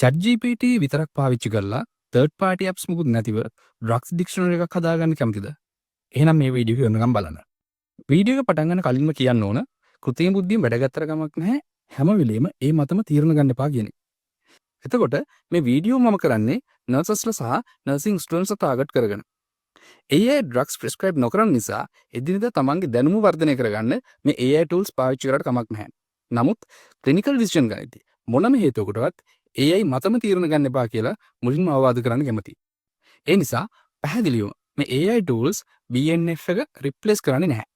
ChatGPT විතරක් පාවිච්චි කරලා third party apps මුකුත් නැතිව drugs dictionary එකක් හදාගන්න කැමතිද? එහෙනම් මේ වීඩියෝ එක වෙනකම් බලන්න. වීඩියෝ එක පටන් ගන්න කලින්ම කියන්න ඕන කෘත්‍රිම බුද්ධියෙන් වැඩ ගත්තර කමක් නැහැ. හැම වෙලෙම ඒ මතම තීරණ ගන්න එපා කියන එක. එතකොට මේ වීඩියෝ මම කරන්නේ නර්සස්ලා සහ නර්සිං ස්ටුඩන්ට්ස්ලා ටාගට් කරගෙන. AI drugs prescribe නොකරන නිසා එදිනෙදා තමන්ගේ දැනුම වර්ධනය කරගන්න මේ AI tools පාවිච්චි කරලා කමක් නැහැ. නමුත් ක්ලිනිකල් ඩිසිෂන් ගන්නදී මොනම හේතුවකටවත් AI මතම තීරණ ගන්න එපා කියලා මුලින්ම අවවාද කරන්න කැමතියි. ඒ නිසා පැහැදිලිවම මේ AI tools BNF එක රිප්ලේස් කරන්නේ නැහැ.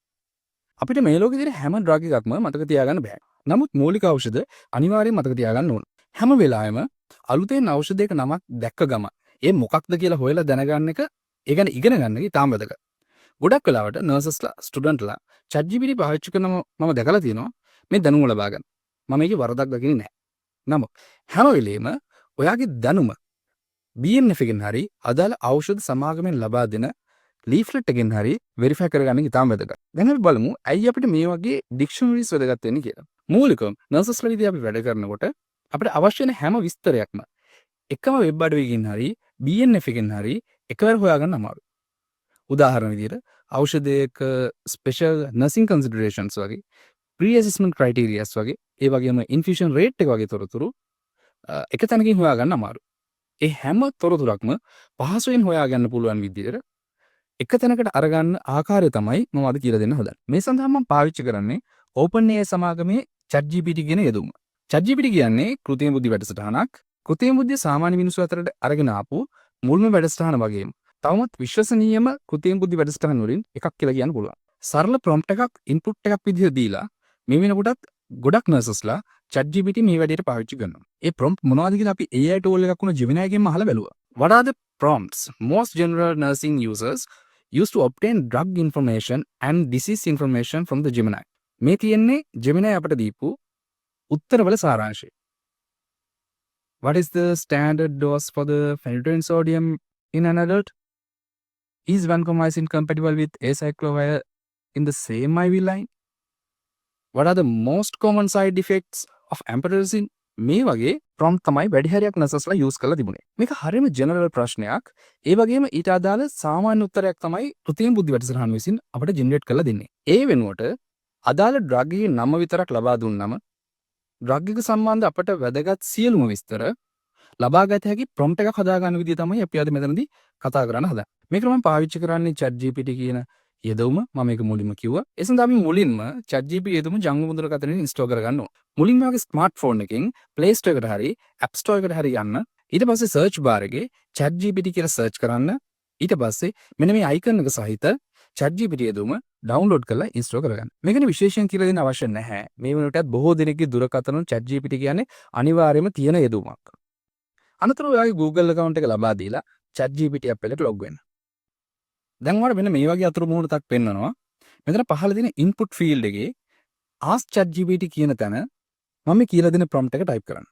අපිට මේ ලෝකේ තියෙන හැම ඩ්‍රග් එකක්ම මතක තියාගන්න බෑ. නමුත් මූලික ඖෂධ අනිවාර්යෙන් මතක තියාගන්න ඕන. හැම වෙලාවෙම අලුතෙන් ඖෂධයක නමක් දැක්ක ගම ඒ මොකක්ද කියලා හොයලා දැනගන්න එක ඒ ගැන ඉගෙන ගන්න එක ඉතාම වැදගත්. ගොඩක් වෙලාවට නර්සස්ලා ස්ටුඩන්ට්ලා ChatGPT පාවිච්චි කරන මම දැකලා තියෙනවා මේ දැනුම ලබා ගන්න. මම මේකේ වරදක් දකින්නේ නැහැ. නමුත් හැම වෙලෙම ඔයාගේ දැනුම BNF එකෙන් හරි අදාළ ඖෂධ සමාගමෙන් ලබා දෙන ලීෆ්ලට් එකෙන් හරි වෙරිෆයි කරගන්න ඉතාම වැදගත්. දැන් අපි බලමු ඇයි අපිට මේ වගේ ඩික්ෂනරිස් වැදගත් වෙන්නේ කියලා. මූලිකවම නර්සස්ලා විදිහට අපි වැඩ කරනකොට අපිට අවශ්‍ය වෙන හැම විස්තරයක්ම එකම වෙබ් අඩවියකින් හරි BNF එකෙන් හරි එකවර හොයාගන්න අමාරුයි. උදාහරණ විදිහට ඖෂධයක ස්පෙෂල් නර්සිං කන්සිඩරේෂන්ස් වගේ ප්‍රී ඇසෙස්මන්ට් ක්‍රයිටීරියාස් වගේ ඒ වගේම ඉන්ෆියුෂන් රේට් එක වගේ තොරතුරු එක තැනකින් හොයාගන්න අමාරුයි. ඒ හැම තොරතුරක්ම පහසුවෙන් හොයාගන්න පුළුවන් විදිහට එක තැනකට අරගන්න ආකාරය තමයි මම අද කියලා දෙන්න හදන්නේ. මේ සඳහා මම පාවිච්චි කරන්නේ OpenAI සමාගමේ ChatGPT කියන යෙදුම. ChatGPT කියන්නේ කෘත්‍රිම බුද්ධි වැඩසටහනක්. කෘත්‍රිම බුද්ධිය සාමාන්‍ය මිනිස්සු අතරට අරගෙන ආපු මුල්ම වැඩසටහන වගේම තවමත් විශ්වසනීයම කෘත්‍රිම බුද්ධි වැඩසටහන් වලින් එකක් කියලා කියන්න පුළුවන්. සරල ප්‍රොම්ප්ට් එකක් ඉන්පුට් එකක් විදිහට දීලා මේ වෙනකොටත් ගොඩක් නර්සස්ලා ChatGPT මේ වැඩේට පාවිච්චි කරනවා. ඒ ප්‍රොම්ප්ට් මොනවද කියලා අපි AI tool එකක් වුණ Gemini එකෙන්ම අහලා බැලුවා. What are the prompts most general nursing users use to obtain drug information and disease information from the Gemini? මේ තියෙන්නේ Gemini අපට දීපු උත්තරවල සාරාංශය. What is the standard dose for the phenytoin sodium in an adult? Is vancomycin compatible with acyclovir in the same IV line? What are the most common side effects of amphotericin? මේ වගේ prompt තමයි වැඩි හරියක් නර්සස්ලා use කරලා තිබුණේ. මේක හරියම general ප්‍රශ්නයක්. ඒ වගේම ඊට අදාළ සාමාන්‍ය උත්තරයක් තමයි කෘත්‍රිම බුද්ධි වැඩසටහන විසින් අපට ජෙනරේට් කරලා දෙන්නේ. ඒ වෙනුවට අදාළ ඩ්‍රග් එකේ නම විතරක් ලබා දුන්නම ඩ්‍රග් එක සම්බන්ධ අපට වැදගත් සියලුම විස්තර ලබාගත හැකි ප්‍රොම්ප්ට් එකක් හදාගන්න විදිය තමයි අපි අද මෙතනදී කතා කරන්න හදන්නේ. මේක මම පාවිච්චි කරන්නේ ChatGPT කියන යෙදවුම මම මේක මුලින්ම කිව්වා. ඒ සඳහා අපි මුලින්ම ChatGPT යෙදවුම ජංගම මුද්‍රකතනෙන් ඉන්ස්ටෝල් කරගන්න ඕන. මුලින්ම ඔයාගේ ස්මාර්ට්ෆෝන් එකෙන් Play Store එකට හරි App Store එකට හරි යන්න. ඊට පස්සේ search bar එකේ ChatGPT කියලා search කරන්න. ඊට පස්සේ මෙන්න මේ icon එක සහිත ChatGPT යෙදවුම download කරලා install කරගන්න. මේකනේ විශේෂයෙන් කියලා දෙන්න අවශ්‍ය නැහැ. මේ වෙනකොටත් බොහෝ දෙනෙක්ගේ දුරකථන ChatGPT කියන්නේ අනිවාර්යයෙන්ම තියෙන යෙදවුමක්. අනතුරුව ඔයාගේ Google account එක ලබා දීලා ChatGPT app එකට log වෙන්න. දැන් ඔයාලට මෙන්න මේ වගේ අතුරු මුහුණක් පෙන්නනවා. මෙතන පහළ තියෙන input field එකේ ask ChatGPT කියන තැන මම මේ කියලා දෙන prompt එක type කරන්න.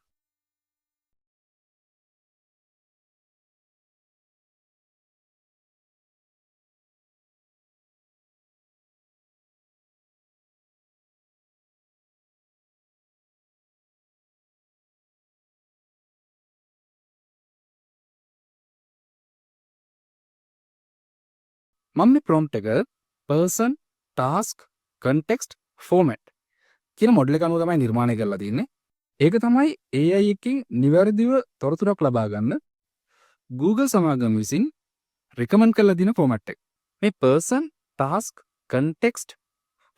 මම මේ prompt එක person task context format කියන මොඩල් එක අනුව තමයි නිර්මාණය කරලා තියෙන්නේ. ඒක තමයි AI එකකින් නිවැරදිව තොරතුරක් ලබා ගන්න Google සමාගම විසින් recommend කරලා දෙන format එක. මේ person task context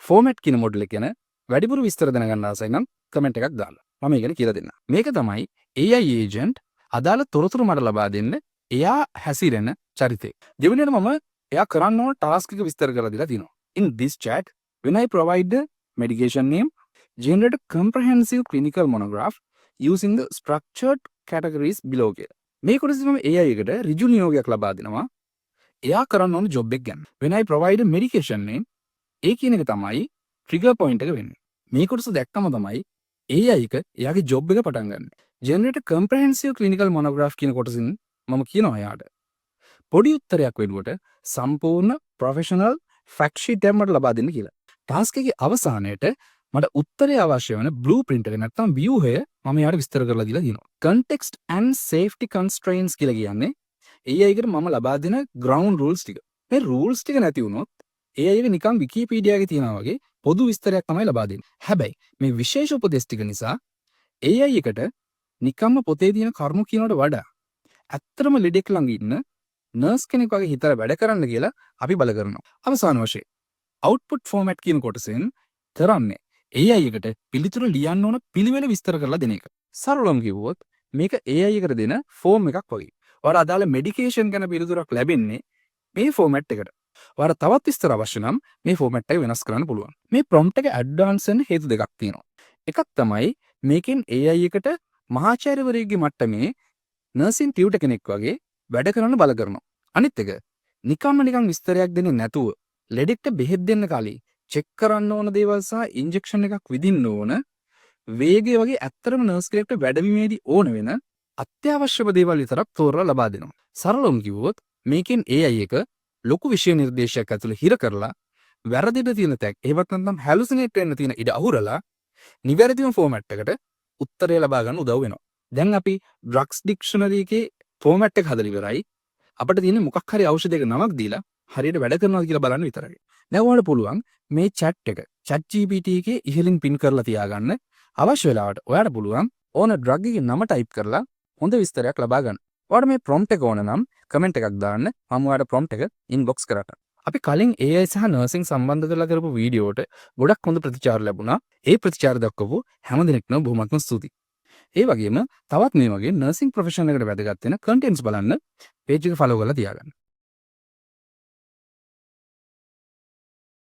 format කියන මොඩල් එක ගැන වැඩිපුර විස්තර දැනගන්න ආසයි නම් කමෙන්ට් එකක් දාන්න. මම ඒක ගැන කියලා දෙන්නම්. මේක තමයි AI agent අදාළ තොරතුරු මට ලබා දෙන්න එයා හැසිරෙන චරිතය. දෙවෙනියට මම එයා කරන්න ඕන ටාස්ක් එක විස්තර කරලා දීලා තිනවා. In this chat, when I provide the medication name, generate a comprehensive clinical monograph using the structured categories below කියලා. මේ කොටසෙ මම AI එකට ඍජු නියෝගයක් ලබා දෙනවා. එයා කරන්න ඕන ජොබ් එක ගැන. When I provide a medication name, ඒ කියන එක තමයි trigger point එක වෙන්නේ. මේ කොටස දැක්කම තමයි AI එක එයාගේ ජොබ් එක පටන් ගන්න. Generate a comprehensive clinical monograph කියන කොටසින් මම කියනවා එයාට පොඩි උත්තරයක් වෙනුවට සම්පූර්ණ ප්‍රොෆෙෂනල් ෆැක්ට් ෂීට් එකක් මට ලබා දෙන්න කියලා. ටාස්ක් එකේ අවසානයේට මට උත්තරේ අවශ්‍ය වෙන බ්ලූප්‍රින්ට් එක නැත්නම් ව්‍යුහය මම යාට විස්තර කරලා දීලා තියෙනවා. context and safety constraints කියලා කියන්නේ AI එකට මම ලබා දෙන ground rules ටික. මේ rules ටික නැති වුණොත් AI එක නිකන් විකිපීඩියා එකේ තියනවා වගේ පොදු විස්තරයක් තමයි ලබා දෙන්නේ. හැබැයි මේ විශේෂ උපදෙස් ටික නිසා AI එකට නිකම්ම පොතේ තියෙන කරුණු කියනවට වඩා ඇත්තටම ලෙඩෙක් ළඟ ඉන්න නර්ස් කෙනෙක් වගේ හිතලා වැඩ කරන්න කියලා අපි බල කරනවා. අවසාන වශයෙන් output format කියන කොටසෙන් කරන්නේ AI එකට පිළිතුරු ලියන්න ඕන පිළිවෙල විස්තර කරලා දෙන එක. සරලවම කිව්වොත් මේක AI එකට දෙන ෆෝම් එකක් වගේ. ඔයාලා අදාළ මෙඩිකේෂන් ගැන පිළිතුරක් ලැබෙන්නේ මේ ෆෝමැට් එකට. ඔයාලා තවත් විස්තර අවශ්‍ය නම් මේ ෆෝමැට් එක වෙනස් කරන්න පුළුවන්. මේ ප්‍රොම්ප්ට් එක ඇඩ්වාන්ස් වෙන්න හේතු දෙකක් තියෙනවා. එකක් තමයි මේකෙන් AI එකට මහාචාර්යවරයෙක්ගේ මට්ටමේ නර්සින් ටියුටර් කෙනෙක් වගේ වැඩ කරන්න බල කරනවා. අනිත් එක නිකන් විස්තරයක් දෙන්නේ නැතුව ලෙඩෙක්ට බෙහෙත් දෙන්න කලින් චෙක් කරන්න ඕන දේවල් සහ ඉන්ජෙක්ෂන් එකක් විදින්න ඕන වේගය වගේ ඇත්තටම නර්ස් කෙනෙක්ට වැඩවිමේදී ඕන වෙන අත්‍යවශ්‍යම දේවල් විතරක් තෝරලා ලබා දෙනවා. සරලවම කිව්වොත් මේකෙන් AI එක ලොකු විෂය නිර්දේශයක් ඇතුළේ හිර කරලා වැරදිද තියෙන තැක් එහෙවත් නැත්නම් හැලුසිනේට් වෙන්න තියෙන ඉඩ අහුරලා නිවැරදිම ෆෝමැට් එකට උත්තරය ලබා ගන්න උදව් වෙනවා. දැන් අපි ඩ්‍රග්ස් ඩික්ෂනරි එකේ ෆෝමැට් එක හදලා ඉවරයි. අපිට තියෙන්නේ මොකක් හරි ඖෂධයක නමක් දීලා හරියට වැඩ කරනවද කියලා බලන්න විතරයි. දැන් ඔයාලට පුළුවන් මේ chat එක ChatGPT එකේ ඉහළින් පින් කරලා තියාගන්න. අවශ්‍ය වෙලාවට ඔයාලට පුළුවන් ඕන ඩ්‍රග් එකේ නම ටයිප් කරලා හොඳ විස්තරයක් ලබා ගන්න. ඔයාලට මේ ප්‍රොම්ප්ට් එක ඕන නම් කමෙන්ට් එකක් දාන්න. මම ඔයාලට ප්‍රොම්ප්ට් එක ඉන්බොක්ස් කරට. අපි කලින් AI සහ නර්සිං සම්බන්ධ කරලා කරපු වීඩියෝට ගොඩක් හොඳ ප්‍රතිචාර ලැබුණා. ඒ ප්‍රතිචාර දක්වපු හැම දෙනෙක්ම බොහොමත්ම ස්තුතියි. ඒ වගේම තවත් මේ වගේ නර්සිං ප්‍රොෆෙෂන් එකට වැදගත් වෙන කන්ටෙන්ට්ස් බලන්න පේජ් එක ෆලෝ කරලා තියාගන්න.